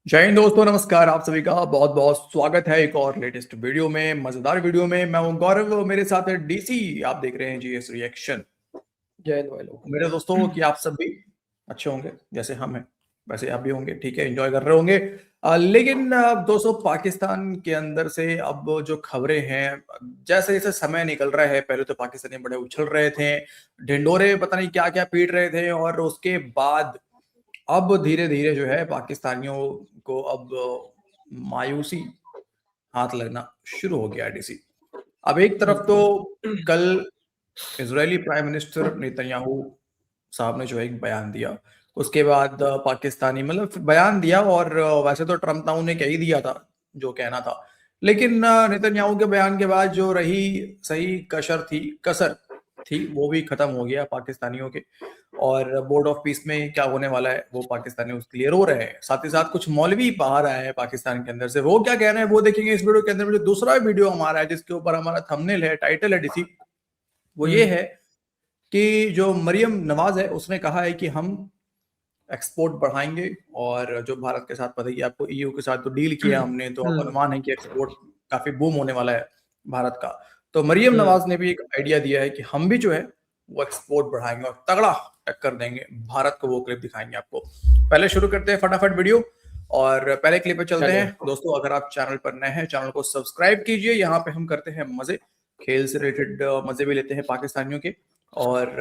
जय हिंद दोस्तों, नमस्कार। आप सभी का बहुत बहुत स्वागत है एक और लेटेस्ट वीडियो में, मजेदार वीडियो में। मैं हूं गौरव, मेरे साथ है डीसी। आप देख रहे हैं जीएस रिएक्शन। जय हिंद भाई लोग। मेरे दोस्तों कि आप सब भी अच्छे होंगे जैसे हम हैं, वैसे आप भी होंगे। ठीक है, एंजॉय कर रहे होंगे। लेकिन दोस्तों, पाकिस्तान के अंदर से अब जो खबरें हैं, जैसे जैसे समय निकल रहा है, पहले तो पाकिस्तानी बड़े उछल रहे थे, ढिंडोरे पता नहीं क्या क्या पीट रहे थे, और उसके बाद अब धीरे-धीरे जो है पाकिस्तानियों को अब मायूसी हाथ लगना शुरू हो गया है डीसी। अब एक तरफ तो कल इज़रायली प्राइम मिनिस्टर नेतन्याहू साहब ने जो है एक बयान दिया। उसके बाद पाकिस्तानी मतलब बयान दिया, और वैसे तो ट्रम्प टाउन ने कह ही दिया था जो कहना था। लेकिन नेतन्याहू के बयान के बाद जो रही सही कसर थी, वो भी खत्म हो गया पाकिस्तानियों के। और बोर्ड ऑफ पीस में क्या होने वाला है वो पाकिस्तानी उसके लिए रो रहे हैं। साथ ही साथ कुछ मौलवी बाहर आए हैं पाकिस्तान के अंदर से, वो क्या कह रहे हैं वो देखेंगे इस वीडियो के अंदर। में जो दूसरा वीडियो हमारा है, जिसके ऊपर हमारा थंबनेल है, टाइटल है डीसी, वो ये है कि जो मरियम नवाज है उसने कहा है कि हम एक्सपोर्ट बढ़ाएंगे। और जो भारत के साथ, पता ही है आपको, ईयू के साथ तो डील किया हमने, तो अब अनुमान है कि एक्सपोर्ट काफी बूम होने वाला है भारत का। तो मरियम नवाज ने भी एक आइडिया दिया है कि हम भी जो है वो एक्सपोर्ट बढ़ाएंगे और तगड़ा टक्कर देंगे भारत को। वो क्लिप दिखाएंगे आपको। पहले शुरू करते हैं फटाफट वीडियो, और पहले क्लिप पे चलते हैं। चलिए। दोस्तों, अगर आप चैनल पर नए हैं, चैनल को सब्सक्राइब कीजिए। यहाँ पे हम करते हैं मजे, खेल से रिलेटेड मजे भी लेते हैं पाकिस्तानियों के, और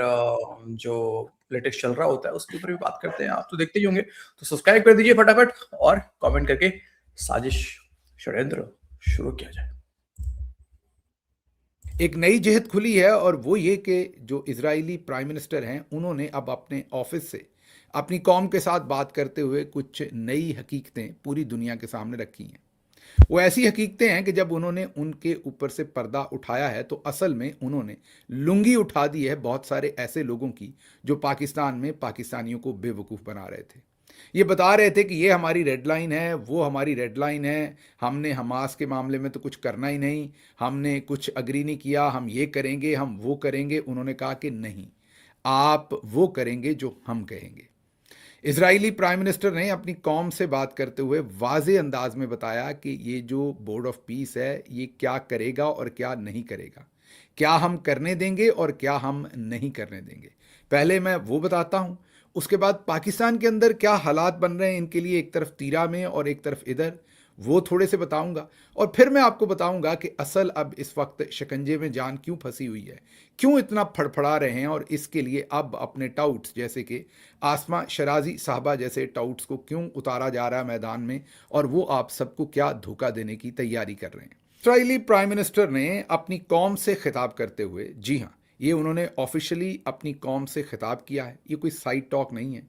जो लेटेस्ट चल रहा होता है उसके ऊपर भी बात करते हैं। आप तो देखते ही होंगे, तो सब्सक्राइब कर दीजिए फटाफट, और कमेंट करके साजिश षड्यंत्र शुरू किया जाए। एक नई जिहद खुली है और वो ये कि जो इजरायली प्राइम मिनिस्टर हैं उन्होंने अब अपने ऑफिस से अपनी कौम के साथ बात करते हुए कुछ नई हकीकतें पूरी दुनिया के सामने रखी हैं। वो ऐसी हकीकतें हैं कि जब उन्होंने उनके ऊपर से पर्दा उठाया है तो असल में उन्होंने लुंगी उठा दी है बहुत सारे ऐसे लोगों की जो पाकिस्तान में पाकिस्तानियों को बेवकूफ़ बना रहे थे। ये बता रहे थे कि ये हमारी रेड लाइन है, वो हमारी रेड लाइन है, हमने हमास के मामले में तो कुछ करना ही नहीं, हमने कुछ अग्री नहीं किया, हम ये करेंगे, हम वो करेंगे। उन्होंने कहा कि नहीं, आप वो करेंगे जो हम कहेंगे। इजरायली प्राइम मिनिस्टर ने अपनी कौम से बात करते हुए वाज़े अंदाज में बताया कि ये जो बोर्ड ऑफ पीस है ये क्या करेगा और क्या नहीं करेगा, क्या हम करने देंगे और क्या हम नहीं करने देंगे। पहले मैं वो बताता हूँ, उसके बाद पाकिस्तान के अंदर क्या हालात बन रहे हैं इनके लिए, एक तरफ तीरा में और एक तरफ इधर, वो थोड़े से बताऊंगा। और फिर मैं आपको बताऊंगा कि असल अब इस वक्त शिकंजे में जान क्यों फंसी हुई है, क्यों इतना फड़फड़ा रहे हैं, और इसके लिए अब अपने टाउट्स जैसे कि आसमा शराजी साहबा जैसे टाउट्स को क्यों उतारा जा रहा है मैदान में, और वो आप सबको क्या धोखा देने की तैयारी कर रहे हैं। इसराइली प्राइम मिनिस्टर ने अपनी कौम से खिताब करते हुए, जी हाँ, ये उन्होंने ऑफिशियली अपनी कौम से खिताब किया है, ये कोई साइड टॉक नहीं है,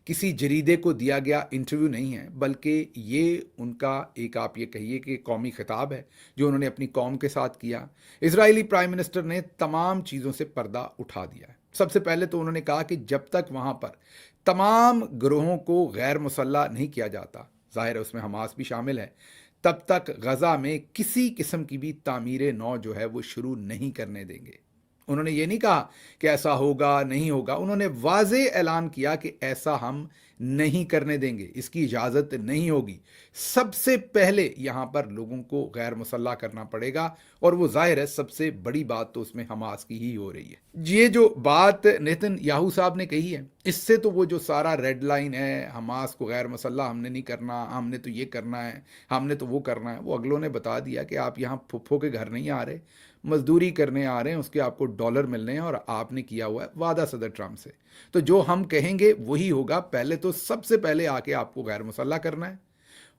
किसी जरीदे को दिया गया इंटरव्यू नहीं है, बल्कि ये उनका एक, आप ये कहिए कि कौमी खिताब है जो उन्होंने अपनी कौम के साथ किया। इजरायली प्राइम मिनिस्टर ने तमाम चीज़ों से पर्दा उठा दिया है। सबसे पहले तो उन्होंने कहा कि जब तक वहाँ पर तमाम गिरोहों को गैर मुसल्ला नहीं किया जाता, जाहिर है उसमें हमास भी शामिल है, तब तक गज़ा में किसी किस्म की भी तामीर नौ जो है वो शुरू नहीं करने देंगे। उन्होंने ये नहीं कहा कि ऐसा होगा नहीं होगा, उन्होंने वाज़े ऐलान किया कि ऐसा हम नहीं करने देंगे, इसकी इजाज़त नहीं होगी। सबसे पहले यहाँ पर लोगों को गैर मुसल्ला करना पड़ेगा, और वो जाहिर है सबसे बड़ी बात तो उसमें हमास की ही हो रही है। ये जो बात नेतन्याहू साहब ने कही है, इससे तो वो जो सारा रेड लाइन है, हमास को गैर मुसल्ला हमने नहीं करना, हमने तो ये करना है, हमने तो वो करना है, वो अगलों ने बता दिया कि आप यहाँ फुफ्फो के घर नहीं आ रहे, मजदूरी करने आ रहे हैं, उसके आपको डॉलर मिलने हैं, और आपने किया हुआ है वादा सदर ट्रम्प से। तो जो हम कहेंगे वही होगा। पहले तो सबसे पहले आके आपको गैर मुसल्ला करना है,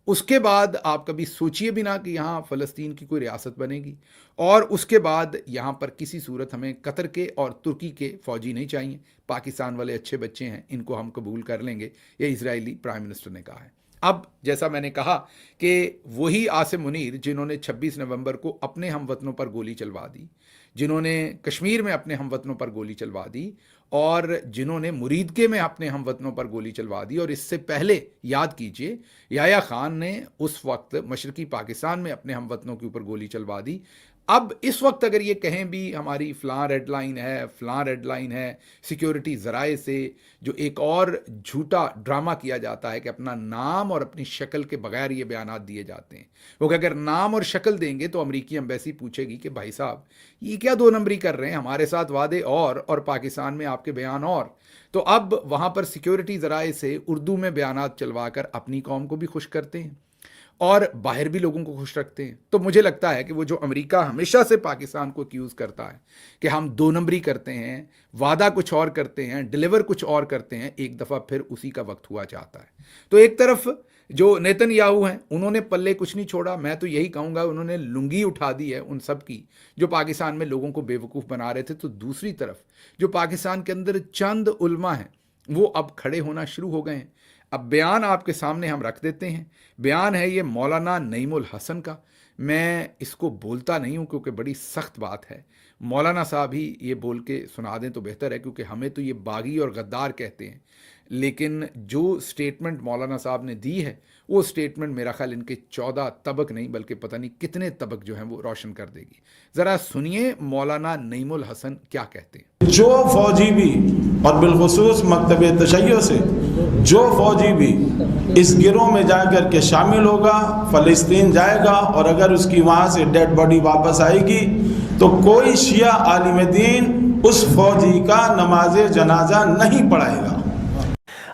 उसके बाद आप कभी सोचिए भी ना कि यहाँ फ़लस्तीन की कोई रियासत बनेगी, और उसके बाद यहाँ पर किसी सूरत हमें कतर के और तुर्की के फ़ौजी नहीं चाहिए। पाकिस्तान वाले अच्छे बच्चे हैं, इनको हम कबूल कर लेंगे, ये इजरायली प्राइम मिनिस्टर ने कहा है। अब जैसा मैंने कहा कि वही आसिम मुनीर जिन्होंने 26 नवंबर को अपने हमवतनों पर गोली चलवा दी, जिन्होंने कश्मीर में अपने हमवतनों पर गोली चलवा दी, और जिन्होंने मुरीदके में अपने हमवतनों पर गोली चलवा दी, और इससे पहले याद कीजिए याया खान ने उस वक्त मशरकी पाकिस्तान में अपने हमवतनों के ऊपर गोली चलवा दी। अब इस वक्त अगर ये कहें भी हमारी फ़लाँ रेड लाइन है, फ़लाँ रेड लाइन है, सिक्योरिटी ज़राए से जो एक और झूठा ड्रामा किया जाता है कि अपना नाम और अपनी शक्ल के बगैर ये बयानात दिए जाते हैं, क्योंकि अगर नाम और शक्ल देंगे तो अमेरिकी एम्बेसी पूछेगी कि भाई साहब ये क्या दो नंबरी कर रहे हैं, हमारे साथ वादे और पाकिस्तान में आपके बयान और। तो अब वहाँ पर सिक्योरिटी ज़राए से उर्दू में बयानात चलवा कर अपनी कौम को भी खुश करते हैं और बाहर भी लोगों को खुश रखते हैं। तो मुझे लगता है कि वो जो अमेरिका हमेशा से पाकिस्तान को एक्यूज़ करता है कि हम दो नंबरी करते हैं, वादा कुछ और करते हैं, डिलीवर कुछ और करते हैं, एक दफ़ा फिर उसी का वक्त हुआ चाहता है। तो एक तरफ जो नेतन्याहू हैं उन्होंने पल्ले कुछ नहीं छोड़ा, मैं तो यही कहूँगा उन्होंने लुंगी उठा दी है उन सब की जो पाकिस्तान में लोगों को बेवकूफ़ बना रहे थे। तो दूसरी तरफ जो पाकिस्तान के अंदर चंद उल्मा हैं वो अब खड़े होना शुरू हो गए हैं। अब बयान आपके सामने हम रख देते हैं। बयान है ये मौलाना नईमुल हसन का। मैं इसको बोलता नहीं हूँ क्योंकि बड़ी सख्त बात है, मौलाना साहब ही ये बोल के सुना दें तो बेहतर है, क्योंकि हमें तो ये बागी और गद्दार कहते हैं। लेकिन जो स्टेटमेंट मौलाना साहब ने दी है वो स्टेटमेंट मेरा ख्याल इनके 14 तबक नहीं बल्कि पता नहीं कितने तबक जो हैं वो रोशन कर देगी। ज़रा सुनिए मौलाना नईमुल हसन क्या कहते हैं। जो फौजी भी और बिलखुसूस मकतब तशय्यो से जो फौजी भी इस गिरोह में जाकर के शामिल होगा, फ़लस्तीन जाएगा और अगर उसकी वहाँ से डेड बॉडी वापस आएगी तो कोई शिया आलिम दीन उस फौजी का नमाज जनाजा नहीं पढ़ाएगा।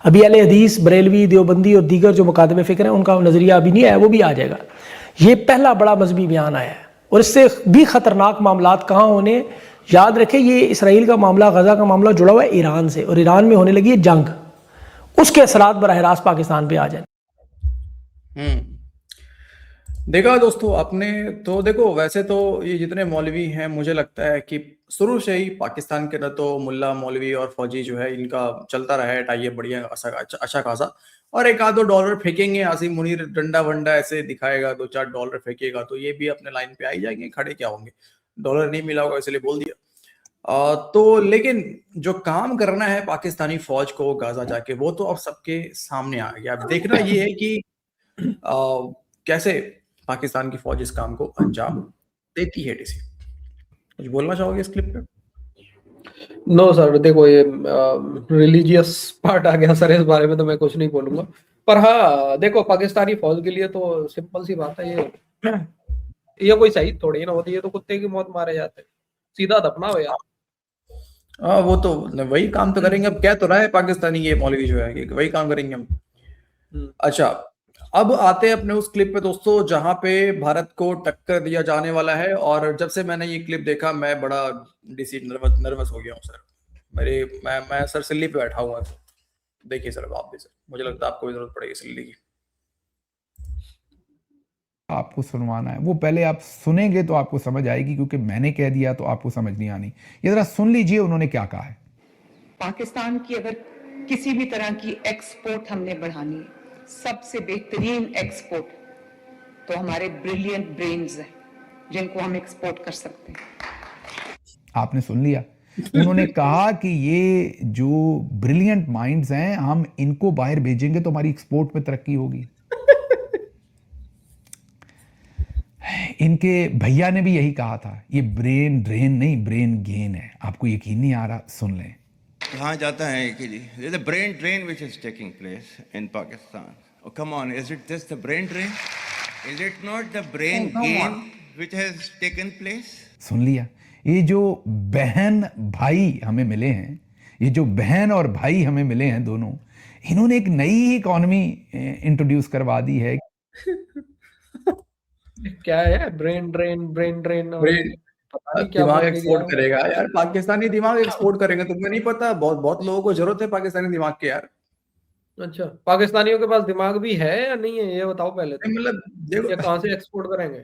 अभी अहले हदीस, बरेलवी, देवबंदी और दीगर जो मुकादमे फ़िक्र हैं उनका नज़रिया अभी नहीं आया, वो भी आ जाएगा। ये पहला बड़ा मजहबी बयान आया है और इससे भी ख़तरनाक मामलात कहाँ होने, याद रखें ये इसराइल का मामला, गज़ा का मामला जुड़ा हुआ है ईरान से और ईरान में होने लगी है जंग, उसके असरात बराह रास्त पाकिस्तान पे आ जाए। देखा दोस्तों आपने, तो देखो वैसे तो ये जितने मौलवी हैं मुझे लगता है कि शुरू से ही पाकिस्तान के अंदर तो मुल्ला मौलवी और फौजी जो है इनका चलता रहा है टाइए बढ़िया अच्छा खासा, और एक आध दो डॉलर फेंकेंगे, आसिम मुनीर डंडा वंडा ऐसे दिखाएगा, दो चार डॉलर फेंकेगा तो ये भी अपने लाइन पे आ ही जाएंगे, खड़े क्या होंगे, डॉलर नहीं मिला होगा इसलिए बोल दिया। तो लेकिन जो काम करना है पाकिस्तानी फौज को गाजा जाके वो तो अब सबके सामने आ गया। अब देखना ये है कि कैसे पाकिस्तान की फौज इस काम को अंजाम देती है। डीसी कुछ बोलना चाहोगे इस क्लिप पे? नो सर, देखो ये रिलीजियस पार्ट आ गया सर, इस बारे में तो मैं कुछ नहीं बोलूंगा। पर हाँ देखो, पाकिस्तानी फौज के लिए तो सिंपल सी बात है, ये कोई शहीद थोड़ी ना होती है, तो कुत्ते की मौत मारे जाते हैं, सीधा दफनाओ यार। हाँ वो तो वही काम तो करेंगे। अब क्या तो रहा है पाकिस्तानी ये मौलवी जो है कि वही काम करेंगे हम। अच्छा, अब आते हैं अपने उस क्लिप पे दोस्तों जहां पे भारत को टक्कर दिया जाने वाला है। और जब से मैंने ये क्लिप देखा मैं बड़ा डीसी नर्वस हो गया हूँ सर। मैं सर सिल्ली पे बैठा हुआ। देखिए सर, आप भी सर, मुझे लगता है आपको भी जरूरत पड़ेगी सिल्ली की। आपको सुनवाना है वो, पहले आप सुनेंगे तो आपको समझ आएगी, क्योंकि मैंने कह दिया तो आपको समझ नहीं आनी। ये जरा सुन लीजिए उन्होंने क्या कहा है। पाकिस्तान की अगर किसी भी तरह की एक्सपोर्ट हमने बढ़ानी है, सबसे बेहतरीन एक्सपोर्ट तो हमारे ब्रिलियंट ब्रेन्स हैं जिनको हम एक्सपोर्ट कर सकते हैं। आपने सुन लिया, उन्होंने कहा कि ये जो ब्रिलियंट माइंड्स हैं हम इनको बाहर भेजेंगे तो हमारी एक्सपोर्ट में तरक्की होगी। इनके भैया ने भी यही कहा था, ये ब्रेन ड्रेन नहीं ब्रेन गेन है। आपको यकीन नहीं आ रहा, सुन लें। कहा जाता है कि there's a brain drain which is taking place in Pakistan. Oh, come on, is it just the brain drain? Is it not the brain gain which has taken place? सुन लिया, ये जो बहन भाई हमें मिले हैं, ये जो बहन और भाई हमें मिले हैं दोनों, इन्होंने एक नई इकोनॉमी इंट्रोड्यूस करवा दी है। क्या है ब्रेन ड्रेन, ब्रेन ड्रेन, पता नहीं क्या दिमाग बोल के एक्सपोर्ट गया। करेगा यार, पाकिस्तानी दिमाग एक्सपोर्ट करेंगे। तुम्हें नहीं पता, बहुत बहुत लोगों को जरूरत है पाकिस्तानी दिमाग की यार। अच्छा, पाकिस्तानियों के पास दिमाग भी है या नहीं है, ये बताओ पहले तो। मतलब ये देखो कहाँ से एक्सपोर्ट करेंगे?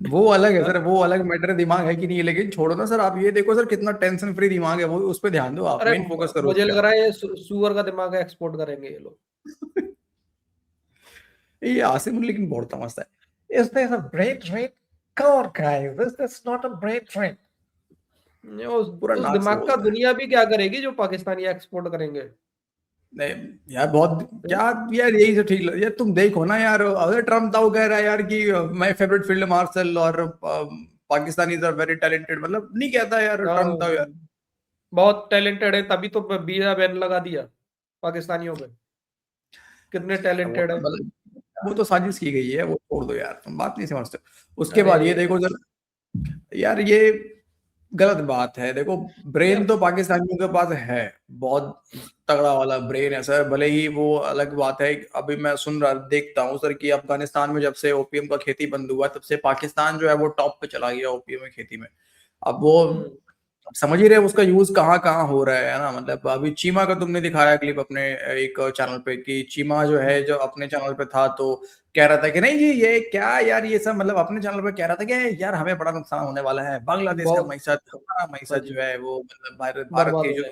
वो अलग है सर, वो अलग मैटर है दिमाग है कि नहीं है। लेकिन छोड़ो ना सर, आप ये देखो सर कितना टेंशन फ्री दिमाग है, वो उस पर ध्यान दो, आप अरे मेन फोकस करो। मुझे लग रहा है ये सुअर का दिमाग एक्सपोर्ट करेंगे ये लोग। ये आसिम लेकिन बहुत तमस्ता है। Is this a brain drain? Come on, guys. This is not a brain drain. उस पूरा नाक से दिमाग का बोलता है। दुनिया भी क्या करेगी जो पाकिस्तानी एक्सपोर्ट करेंगे? नहीं यार, बहुत क्या यार, यही तो ठीक यार, तुम देखो ना यार, अगर ट्रम्प था वो कह रहा है यार कि माय फेवरेट फील्ड मार्शल और पाकिस्तानीज आर वेरी टैलेंटेड, मतलब नहीं कहता यार ट्रम्प था यार। बहुत टैलेंटेड है, तभी तो वीजा बैन लगा दिया पाकिस्तानियों पे। कितने टैलेंटेड है। वो तो साजिश की गई है, वो छोड़ दो यार, तुम बात नहीं समझते। उसके अरे बाद ये देखो यार, ये गलत बात है। देखो, ब्रेन तो पाकिस्तानियों के पास है, बहुत तगड़ा वाला ब्रेन है सर। भले ही वो अलग बात है, अभी मैं सुन रहा देखता हूँ सर कि अफगानिस्तान में जब से ओपीएम का खेती बंद हुआ तब से पाकिस्तान जो है वो टॉप पे चला गया ओपीएम की खेती में। अब वो समझ ही रहे उसका यूज कहाँ कहाँ हो रहा है ना। मतलब अभी चीमा का तुमने दिखाया क्लिप अपने एक चैनल पे कि चीमा जो है, जो अपने चैनल पे था तो कह रहा था कि नहीं जी ये क्या यार, ये सब मतलब अपने चैनल पे कह रहा था कि यार हमें बड़ा नुकसान होने वाला है, बांग्लादेश का मैसत, हमारा मैसत जो है वो मतलब भारत के जो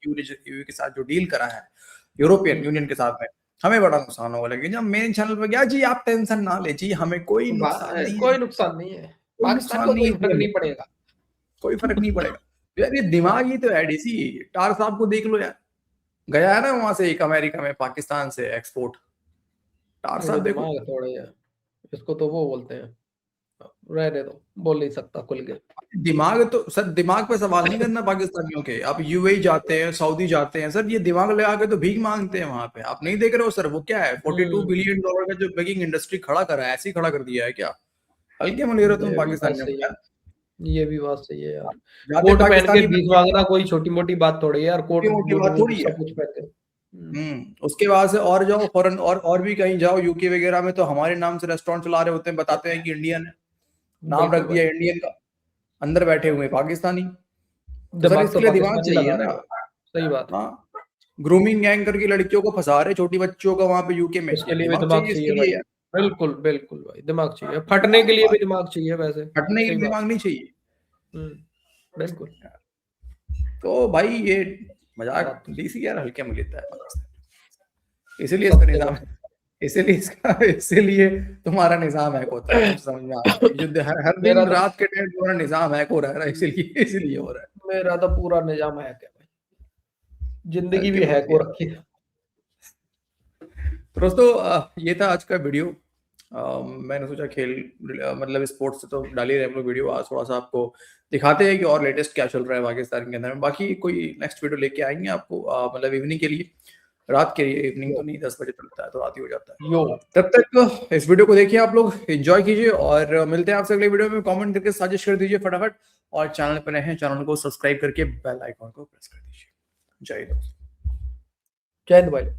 EU के साथ जो डील करा है यूरोपियन यूनियन के साथ में, हमें बड़ा नुकसान होगा। लेकिन जब मेन चैनल पे गया जी, आप टेंशन ना ले जी, हमें कोई नुकसान नहीं है, कोई नुकसान नहीं है, कोई पाकिस्तान नुकसान को नहीं कोई फर्क है, नहीं पड़ेगा। कोई फर्क नहीं पड़ेगा यार। ये दिमाग ही तो है डीसी। टार साहब को देख लो यार, गया है ना वहां से एक अमेरिका में पाकिस्तान से एक्सपोर्ट। टार ये साहब देखो, दिमाग थोड़े है, इसको तो वो बोलते हैं, रहने दो, बोल नहीं सकता खुल के। दिमाग तो सर, दिमाग पे सवाल नहीं करना पाकिस्तानियों के। आप यूएई जाते हैं, सऊदी जाते हैं सर, ये दिमाग लगा के तो भीख मांगते हैं वहां पे। आप नहीं देख रहे हो सर, वो क्या है, $42 बिलियन का जो बेगिंग इंडस्ट्री खड़ा करा है, ऐसे ही खड़ा कर दिया है क्या? हल्के में ले रहे हो तुम ये भी बात पाकिस्तानियों सही को है, यार। ये भी बात सही है यार। जाते कोट पहन के पाकिस्तानी भीख मांगना कोई छोटी मोटी बात थोड़ी है यार, कोट मोटी बूट बात बूट थोड़ी है। सब कुछ पहन के। उसके बाद से और जाओ फॉरेन, और भी कहीं जाओ, यूके वगैरह में तो हमारे नाम से रेस्टोरेंट चला रहे होते हैं, बताते हैं कि इंडियन है, नाम रख बिल्कुल दिया भाई, इंडियन का, अंदर बैठे हुए पाकिस्तानी। तो सर दिमाग तो इसके लिए दिमाग पाकिस्तानी चाहिए लगा ना। रहे हैं, सही बात है। हाँ, ग्रूमिंग गैंग करके लड़कियों को फंसा रहे, छोटी बच्चियों का वहां पे यूके में, उसके यार लिए भी दिमाग दिमाग चाहिए चाहिए इसके भाई, लिए यार। बिल्कुल बिल्कुल भाई, दिमाग चाहिए, फटने के लिए भी दिमाग चाहिए वैसे। हटने के सही लिए बात। दिमाग नहीं चाहिए। बिल्कुल। तो भाई ये मजाक बात तो डीसी यार हल्के में लेता है पाकिस्तान, इसीलिए इसका सब निजाम, इसीलिए तुम्हारा निजाम हैक होता है, मुझे समझ में आ रहा है। जो हर मेरा दिन तो रात के टाइम तुम्हारा निजाम हैक हो रहा है ना, इसीलिए हो रहा है। मेरा तो पूरा निजाम है क्या भाई, जिंदगी हल्के भी में हैक हो लिया। रखी है। तो दोस्तों ये था आज का वीडियो। मैंने सोचा खेल मतलब स्पोर्ट्स से तो डाल ही रहे हम लोग वीडियो, आज थोड़ा सा आपको दिखाते हैं कि और लेटेस्ट क्या चल रहा है पाकिस्तान के अंदर में। बाकी कोई नेक्स्ट वीडियो लेके आएंगे आपको, मतलब इवनिंग के लिए, रात के लिए। इवनिंग तो नहीं, 10 बजे चलता है तो रात ही हो जाता है। यो, तब तक इस वीडियो को देखिए, आप लोग एंजॉय कीजिए और मिलते हैं आपसे अगले वीडियो में। कमेंट करके सजेस्ट कर दीजिए फटाफट, और चैनल पर नए हैं चैनल को सब्सक्राइब करके बेल आइकॉन को प्रेस कर दीजिए। जय हिंद। जय हिंद भाई।